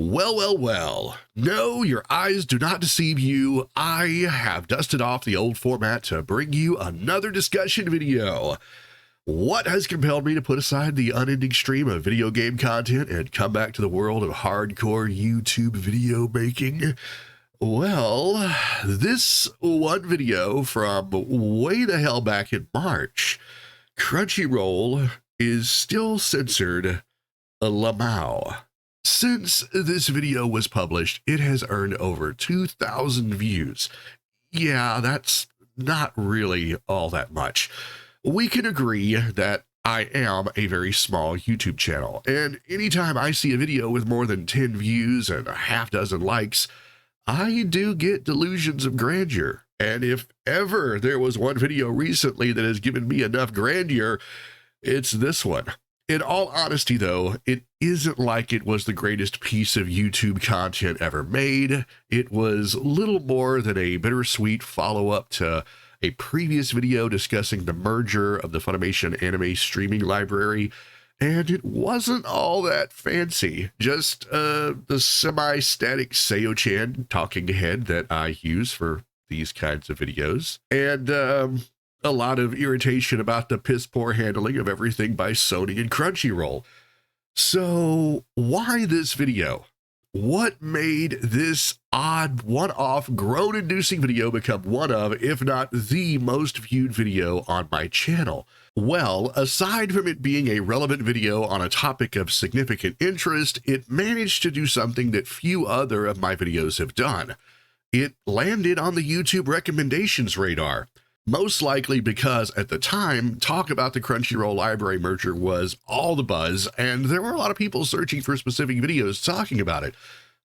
Well. No, your eyes do not deceive you. I have dusted off the old format to bring you another discussion video. What has compelled me to put aside the unending stream of video game content and come back to the world of hardcore YouTube video making? Well, this one video from way the hell back in March, Crunchyroll is still censored Lamau. Since this video was published, it has earned over 2,000 views. Yeah, that's not really all that much. We can agree that I am a very small YouTube channel, and anytime I see a video with more than 10 views and a half dozen likes, I do get delusions of grandeur. And if ever there was one video recently that has given me enough grandeur, it's this one. In all honesty, though, it isn't like it was the greatest piece of YouTube content ever made. It was little more than a bittersweet follow-up to a previous video discussing the merger of the Funimation anime streaming library, and it wasn't all that fancy. Just the semi-static Seiyo-chan talking head that I use for these kinds of videos, and a lot of irritation about the piss-poor handling of everything by Sony and Crunchyroll. So why this video? What made this odd one-off groan-inducing video become one of, if not the most viewed video on my channel? Well, aside from it being a relevant video on a topic of significant interest, it managed to do something that few other of my videos have done. It landed on the YouTube recommendations radar. Most likely because at the time, talk about the Crunchyroll library merger was all the buzz, and there were a lot of people searching for specific videos talking about it.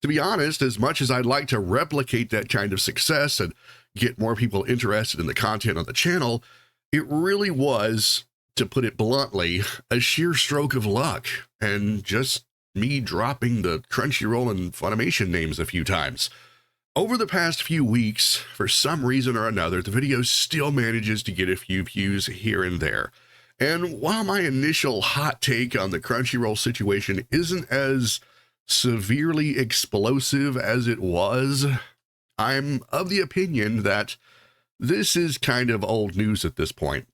To be honest, as much as I'd like to replicate that kind of success and get more people interested in the content on the channel, it really was, to put it bluntly, a sheer stroke of luck, and just me dropping the Crunchyroll and Funimation names a few times. Over the past few weeks, for some reason or another, the video still manages to get a few views here and there. And while my initial hot take on the Crunchyroll situation isn't as severely explosive as it was, I'm of the opinion that this is kind of old news at this point.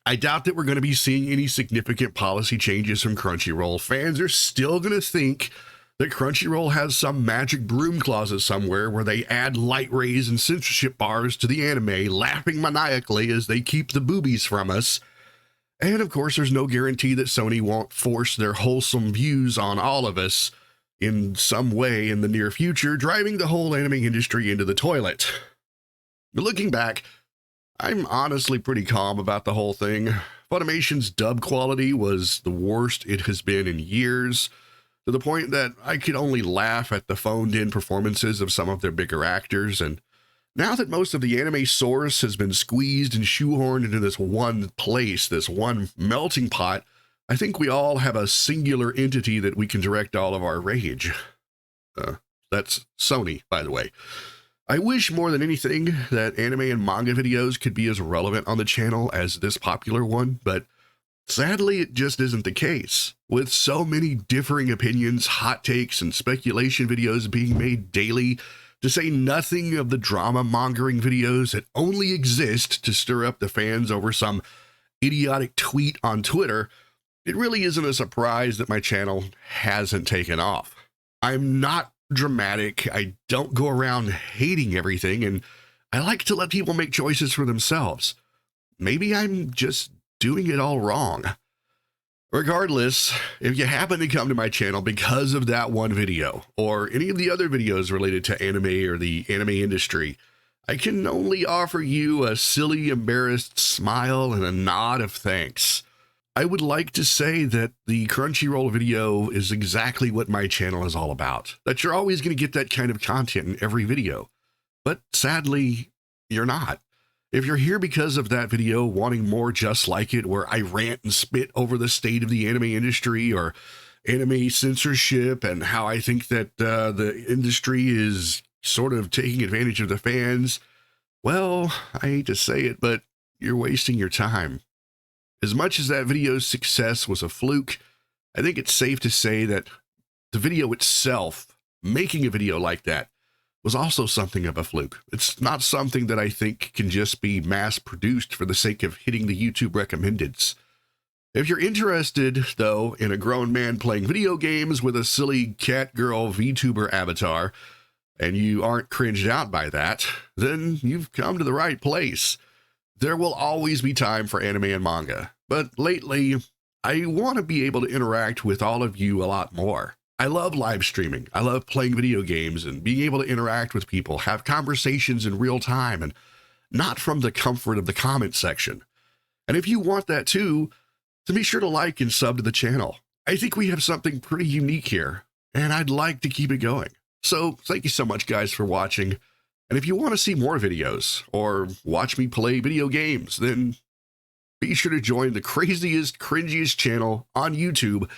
I doubt that we're going to be seeing any significant policy changes from Crunchyroll. Fans are still going to think that Crunchyroll has some magic broom closet somewhere where they add light rays and censorship bars to the anime, laughing maniacally as they keep the boobies from us. And of course, there's no guarantee that Sony won't force their wholesome views on all of us in some way in the near future, driving the whole anime industry into the toilet. But looking back, I'm honestly pretty calm about the whole thing. Funimation's dub quality was the worst it has been in years, to the point that I could only laugh at the phoned-in performances of some of their bigger actors, and now that most of the anime source has been squeezed and shoehorned into this one place, this one melting pot, I think we all have a singular entity that we can direct all of our rage. That's Sony, by the way. I wish more than anything that anime and manga videos could be as relevant on the channel as this popular one, but sadly, it just isn't the case. With so many differing opinions, hot takes, and speculation videos being made daily, to say nothing of the drama-mongering videos that only exist to stir up the fans over some idiotic tweet on Twitter, it really isn't a surprise that my channel hasn't taken off. I'm not dramatic, I don't go around hating everything, and I like to let people make choices for themselves. Maybe I'm just doing it all wrong. Regardless, if you happen to come to my channel because of that one video, or any of the other videos related to anime or the anime industry, I can only offer you a silly, embarrassed smile and a nod of thanks. I would like to say that the Crunchyroll video is exactly what my channel is all about, that you're always going to get that kind of content in every video, but sadly, you're not. If you're here because of that video, wanting more just like it, where I rant and spit over the state of the anime industry or anime censorship and how I think that the industry is sort of taking advantage of the fans, well, I hate to say it, but you're wasting your time. As much as that video's success was a fluke, I think it's safe to say that the video itself making a video like that was also something of a fluke. It's not something that I think can just be mass produced for the sake of hitting the YouTube recommendeds. If you're interested, though, in a grown man playing video games with a silly catgirl Vtuber avatar, and you aren't cringed out by that, then you've come to the right place. There will always be time for anime and manga, but lately, I want to be able to interact with all of you a lot more. I love live streaming. I love playing video games and being able to interact with people, have conversations in real time, and not from the comfort of the comment section. And if you want that too, then be sure to like and sub to the channel. I think we have something pretty unique here, and I'd like to keep it going. So thank you so much, guys, for watching. And if you want to see more videos or watch me play video games, then be sure to join the craziest, cringiest channel on YouTube,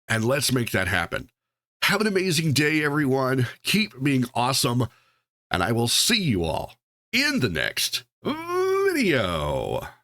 and let's make that happen. Have an amazing day, everyone. Keep being awesome, and I will see you all in the next video.